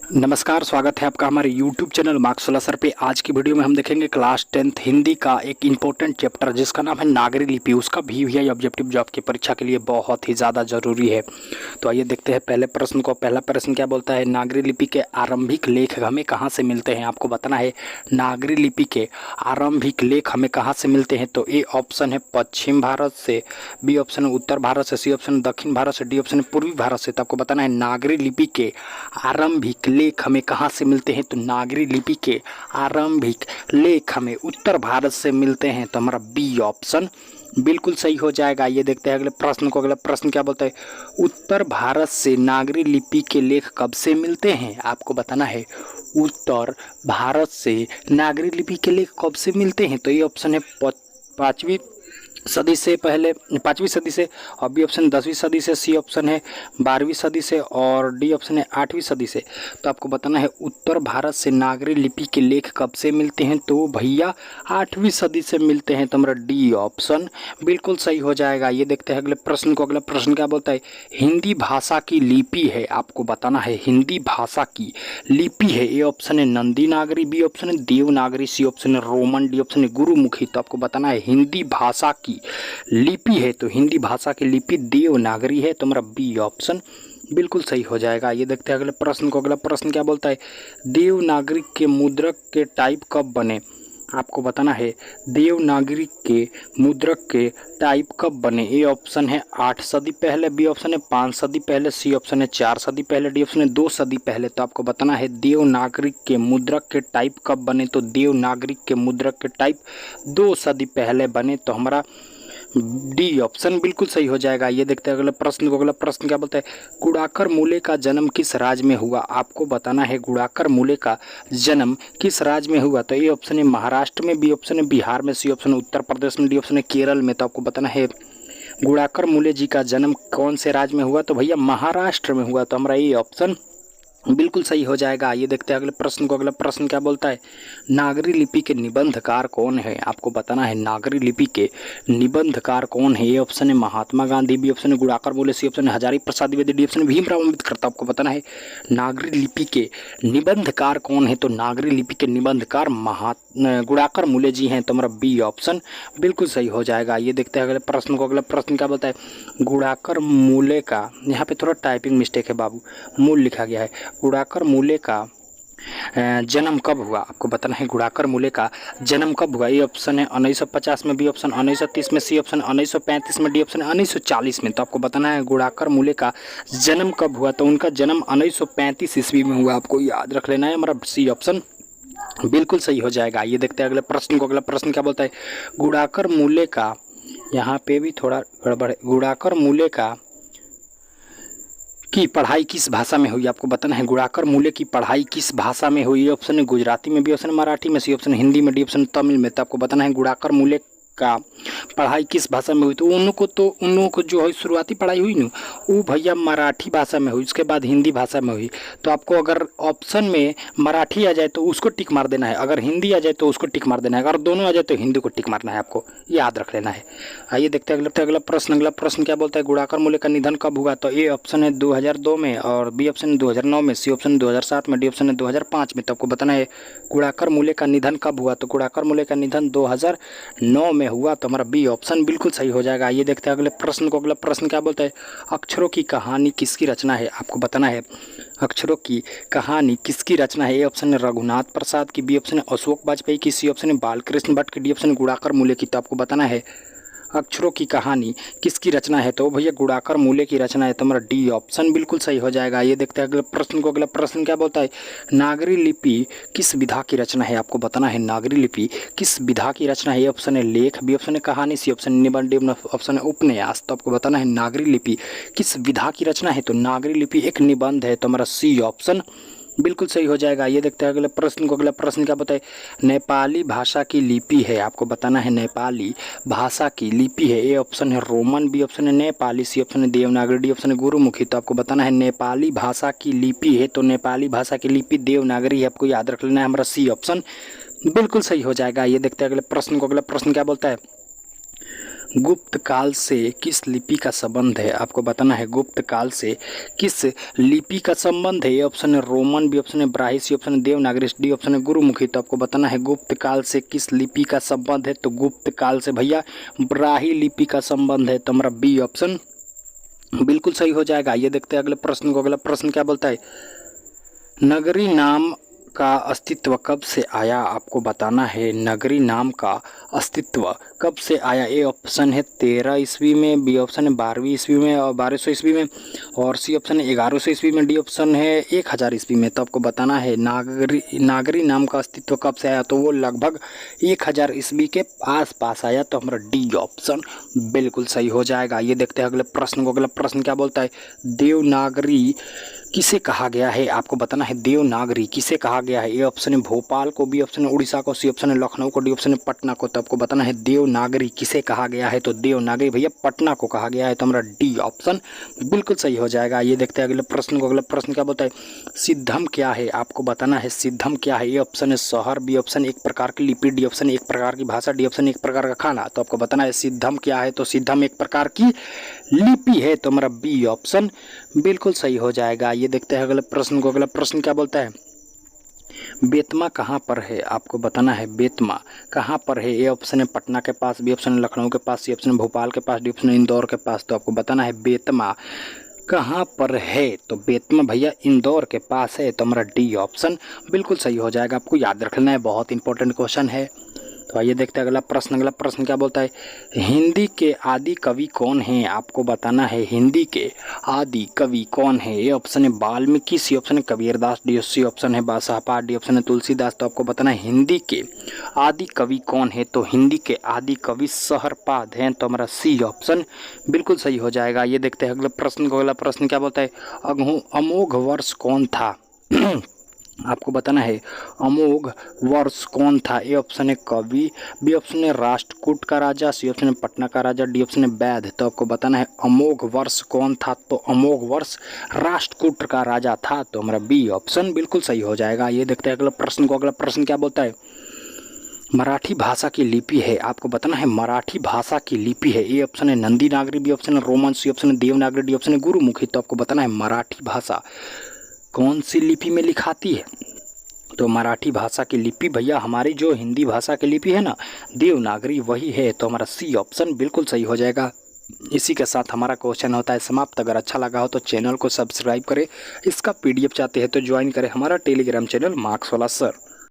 नमस्कार, स्वागत है आपका हमारे YouTube चैनल मार्क्सोला सर पे। आज की वीडियो में हम देखेंगे क्लास 10th हिंदी का एक इम्पोर्टेंट चैप्टर जिसका नाम है नागरी लिपि। उसका VVI ऑब्जेक्टिव जो आपकी परीक्षा के लिए बहुत ही ज़्यादा ज़रूरी है। तो आइए देखते हैं पहले प्रश्न को। पहला प्रश्न क्या बोलता है, नागरी लिपि के आरंभिक लेख हमें कहाँ से मिलते हैं। आपको बताना है नागरी लिपि के आरंभिक लेख हमें कहाँ से मिलते हैं। तो ए ऑप्शन है पश्चिम भारत से, बी ऑप्शन है उत्तर भारत से, सी ऑप्शन है दक्षिण भारत से, डी ऑप्शन है पूर्वी भारत से। तो आपको बताना है नागरी लिपि के आरंभिक लेख हमें कहाँ से मिलते हैं। तो नागरी लिपि के आरंभिक लेख हमें उत्तर भारत से मिलते हैं। तो हमारा बी ऑप्शन बिल्कुल सही हो जाएगा। ये देखते हैं अगले प्रश्न को। अगला प्रश्न क्या बोलता है, उत्तर भारत से नागरी लिपि के लेख कब से मिलते हैं। आपको बताना है उत्तर भारत से नागरी लिपि के लेख कब से मिलते हैं। तो ये ऑप्शन है पाँचवीं सदी से पहले, 5वीं सदी से, और बी ऑप्शन 10वीं सदी से, सी ऑप्शन है 12वीं सदी से, और डी ऑप्शन है 8वीं सदी से। तो आपको बताना है उत्तर भारत से नागरी लिपि के लेख कब से मिलते हैं। तो भैया 8वीं सदी से मिलते हैं। तो हमारा डी ऑप्शन बिल्कुल सही हो जाएगा। ये देखते हैं अगले प्रश्न को। अगला प्रश्न क्या बोलता है, हिंदी भाषा की लिपि है। आपको बताना है हिंदी भाषा की लिपि है। ए ऑप्शन है नंदी नागरी, बी ऑप्शन है देवनागरी, सी ऑप्शन है रोमन, डी ऑप्शन है गुरुमुखी। तो आपको बताना है हिंदी भाषा की लिपि है। तो हिंदी भाषा की लिपि देवनागरी है। तो हमारा बी ऑप्शन बिल्कुल सही हो जाएगा। ये देखते हैं अगले प्रश्न को। अगला प्रश्न क्या बोलता है, देवनागरी के मुद्रक के टाइप कब बने। आपको बताना है देवनागरी के मुद्रक के टाइप कब बने। ए ऑप्शन है 8 सदी पहले, बी ऑप्शन है 5 सदी पहले, सी ऑप्शन है 4 सदी पहले, डी ऑप्शन है 2 सदी पहले। तो आपको बताना है देवनागरी के मुद्रक के टाइप कब बने। तो देवनागरी के मुद्रक के टाइप 2 सदी पहले बने। तो हमारा डी ऑप्शन बिल्कुल सही हो जाएगा। ये देखते हैं अगले प्रश्न को। अगला प्रश्न क्या बोलता है, गुणाकर मूले का जन्म किस राज्य में हुआ। आपको बताना है गुणाकर मूले का जन्म किस राज्य में हुआ। तो ये ऑप्शन है महाराष्ट्र में, बी ऑप्शन है बिहार में, सी ऑप्शन है उत्तर प्रदेश में, डी ऑप्शन है केरल में। तो आपको बताना है गुणाकर मूले जी का जन्म कौन से राज्य में हुआ। तो भैया महाराष्ट्र में हुआ। तो हमारा ये ऑप्शन बिल्कुल सही हो जाएगा। ये देखते हैं अगले प्रश्न को। अगला प्रश्न क्या बोलता है, नागरी लिपि के निबंधकार कौन है। आपको बताना है नागरी लिपि के निबंधकार कौन है। ए ऑप्शन है महात्मा गांधी, बी ऑप्शन है गुणाकर मूले, सी ऑप्शन है हजारी प्रसाद द्विवेदी, डी ऑप्शन है भीमराव अम्बेडकर। तो आपको बताना है नागरी लिपि के निबंधकार कौन है। तो नागरी लिपि के निबंधकार गुणाकर मूले जी हैं। तो हमारा बी ऑप्शन बिल्कुल सही हो जाएगा। ये देखते हैं अगले प्रश्न को। अगला प्रश्न क्या बोलता है, गुणाकर मूले का, यहाँ पे थोड़ा टाइपिंग मिस्टेक है बाबू, मूल लिखा गया है। गुणाकर मूले का जन्म कब हुआ। आपको बताना है गुणाकर मूले का जन्म कब हुआ। ए ऑप्शन है 1950 में, बी ऑप्शन 1930 में, सी ऑप्शन 1935 में, डी ऑप्शन 1940 में। तो आपको बताना है गुणाकर मूले का जन्म कब हुआ। तो उनका जन्म 1935 ईस्वी में हुआ। आपको याद रख लेना है। हमारा सी ऑप्शन बिल्कुल सही हो जाएगा। ये देखते हैं अगले प्रश्न को। अगला प्रश्न क्या बोलता है, गुणाकर मूले का, यहाँ पे भी थोड़ा गड़बड़ है, गुणाकर मूले का की पढ़ाई किस भाषा में हुई। आपको बताना है गुणाकर मूले की पढ़ाई किस भाषा में हुई। ऑप्शन है गुजराती में, बी ऑप्शन है मराठी में, सी ऑप्शन है हिंदी में, डी ऑप्शन तमिल में। तो आपको बताना है गुणाकर मूले का पढ़ाई किस भाषा में हुई। तो उन लोगों को जो है शुरुआती पढ़ाई हुई ना, वो भैया मराठी भाषा में हुई, उसके बाद हिंदी भाषा में हुई। तो आपको अगर ऑप्शन में मराठी आ जाए तो उसको टिक मार देना है, अगर हिंदी आ जाए तो उसको टिक मार देना है, अगर दोनों आ जाए तो हिंदी को टिक मारना है। आपको याद रख लेना है। आइए देखते हैं अगला प्रश्न। अगला प्रश्न क्या बोलता है, गुणाकर मूले का निधन कब हुआ। तो ए ऑप्शन है 2002 में, और बी ऑप्शन है 2009 में, सी ऑप्शन 2007 में, डी ऑप्शन है 2005 में। तो आपको बताना है गुणाकर मूले का निधन कब हुआ। तो गुणाकर मूले का निधन 2009 में हुआ। तो हमारा बी ऑप्शन बिल्कुल सही हो जाएगा। ये देखते हैं अगले प्रश्न को। अगला प्रश्न क्या बोलता है, अक्षरों की कहानी किसकी रचना है। आपको बताना है अक्षरों की कहानी किसकी रचना है। ए ऑप्शन है रघुनाथ प्रसाद की, बी ऑप्शन है अशोक वाजपेयी की, सी ऑप्शन है बालकृष्ण भट्ट की, डी ऑप्शन है गुणाकर मूले की। तो आपको बताना है अक्षरों की कहानी किसकी रचना है। तो भैया गुणाकर मूले की रचना है। तो हमारा डी ऑप्शन बिल्कुल सही हो जाएगा। ये देखते हैं अगले प्रश्न को। अगला प्रश्न क्या बोलता है, नागरी लिपि किस विधा की रचना है। आपको बताना है नागरी लिपि किस विधा की रचना है। ए ऑप्शन है लेख, बी ऑप्शन है कहानी, सी ऑप्शन है निबंध, डी ऑप्शन है उपन्यास। तो आपको बताना है नागरी लिपि किस विधा की रचना है। तो नागरी लिपि एक निबंध है। तो हमारा सी ऑप्शन बिल्कुल सही हो जाएगा। ये देखते हैं अगले प्रश्न को। अगला प्रश्न क्या बताए, नेपाली भाषा की लिपि है। आपको बताना है नेपाली भाषा की लिपि है। ए ऑप्शन है रोमन, बी ऑप्शन है नेपाली, सी ऑप्शन है देवनागरी, डी ऑप्शन है गुरुमुखी। तो आपको बताना है नेपाली भाषा की लिपि है। तो नेपाली भाषा की लिपि देवनागरी है। आपको याद रख लेना है। हमारा सी ऑप्शन बिल्कुल सही हो जाएगा। ये देखते हैं अगले प्रश्न को। अगला प्रश्न क्या बोलता है, गुप्त काल से किस लिपि का संबंध है? आपको बताना है गुप्त काल से किस लिपि का संबंध है। ए ऑप्शन है रोमन, बी ऑप्शन है ब्राह्मी, सी ऑप्शन है देवनागरी, डी ऑप्शन है गुरुमुखी। तो आपको बताना है गुप्त काल से किस लिपि का संबंध है। तो गुप्त काल से भैया ब्राह्मी लिपि का संबंध है। तो हमारा बी ऑप्शन बिल्कुल सही हो जाएगा। ये देखते हैं अगले प्रश्न को। अगला प्रश्न क्या बोलता है, नगरी नाम का अस्तित्व कब से आया? आपको बताना है नगरी नाम का अस्तित्व कब से आया। ए ऑप्शन है 13 ईस्वी में, बी ऑप्शन है 12वीं ईस्वी में और 1200 ईस्वी में, और सी ऑप्शन है 1100 ईस्वी में, डी ऑप्शन है 1000 ईस्वी में। तो आपको बताना है नागरी नाम का अस्तित्व कब से आया। तो वो लगभग 1000 ईस्वी के आसपास आया। तो हमारा डी ऑप्शन बिल्कुल सही हो जाएगा। ये देखते हैं अगले प्रश्न को। अगला प्रश्न क्या बोलता है, देवनागरी किसे कहा गया है? आपको बताना है देवनागरी किसे कहा गया है। ए ऑप्शन है भोपाल को, बी ऑप्शन है उड़ीसा को, सी ऑप्शन है लखनऊ को, डी ऑप्शन है पटना को। तो आपको बताना है देवनागरी किसे कहा गया है। तो देवनागरी भैया पटना को कहा गया है। तो हमारा डी ऑप्शन बिल्कुल सही हो जाएगा। ये देखते हैं अगले प्रश्न को। अगला प्रश्न क्या बोलता है, सिद्धम क्या है? आपको बताना है सिद्धम क्या है। ए ऑप्शन है शहर, बी ऑप्शन एक प्रकार की लिपि, डी ऑप्शन एक प्रकार की भाषा, डी ऑप्शन एक प्रकार का खाना। तो आपको बताना है सिद्धम क्या है। तो सिद्धम एक प्रकार की लिपि है। तो हमारा बी ऑप्शन बिल्कुल सही हो जाएगा। ये देखते हैं अगले प्रश्न को। अगला प्रश्न क्या बोलता है, बेतमा कहाँ पर है? आपको बताना है बेतमा कहाँ पर है। ए ऑप्शन है पटना के पास, बी ऑप्शन है लखनऊ के पास, सी ऑप्शन है भोपाल के पास, डी ऑप्शन है इंदौर के पास। तो आपको बताना है बेतमा कहाँ पर है। तो बेतमा भैया इंदौर के पास है। तो हमारा डी ऑप्शन बिल्कुल सही हो जाएगा। आपको याद रखना है, बहुत इंपॉर्टेंट क्वेश्चन है। तो आइए देखते हैं अगला प्रश्न। अगला प्रश्न क्या बोलता है, हिंदी के आदि कवि कौन हैं? आपको बताना है हिंदी के आदि कवि कौन है। ए ऑप्शन है वाल्मीकि, सी ऑप्शन है कबीरदास, डी सी ऑप्शन है बादशाहपाद, डी ऑप्शन है तुलसीदास। तो आपको बताना है हिंदी के आदि कवि कौन है। तो हिंदी के आदि कवि शहरपाद हैं। तो हमारा सी ऑप्शन बिल्कुल सही हो जाएगा। ये देखते हैं अगले प्रश्न को। अगला प्रश्न क्या बोलता है, अमोघ वर्ष कौन था? आपको बताना है अमोघ वर्ष कौन था। ए ऑप्शन है कवि, बी ऑप्शन है राष्ट्रकूट का राजा, सी ऑप्शन है पटना का राजा, डी ऑप्शन है वैद्य। तो आपको बताना है अमोघ वर्ष कौन था। तो अमोघ वर्ष राष्ट्रकूट का राजा था। तो हमारा बी ऑप्शन बिल्कुल सही हो जाएगा। ये देखते हैं अगला प्रश्न को। अगला प्रश्न क्या बोलता है, मराठी भाषा की लिपि है। आपको बताना है मराठी भाषा की लिपि है। ए ऑप्शन है नंदी नागरी, बी ऑप्शन है रोमन, सी ऑप्शन है देवनागरी, डी ऑप्शन है गुरुमुखी। तो आपको बताना है मराठी भाषा कौन सी लिपि में लिखाती है। तो मराठी भाषा की लिपि भैया हमारी जो हिंदी भाषा की लिपि है ना, देवनागरी, वही है। तो हमारा सी ऑप्शन बिल्कुल सही हो जाएगा। इसी के साथ हमारा क्वेश्चन होता है समाप्त। अगर अच्छा लगा हो तो चैनल को सब्सक्राइब करें। इसका PDF चाहते हैं तो ज्वाइन करें हमारा टेलीग्राम चैनल मार्क्स वाला सर।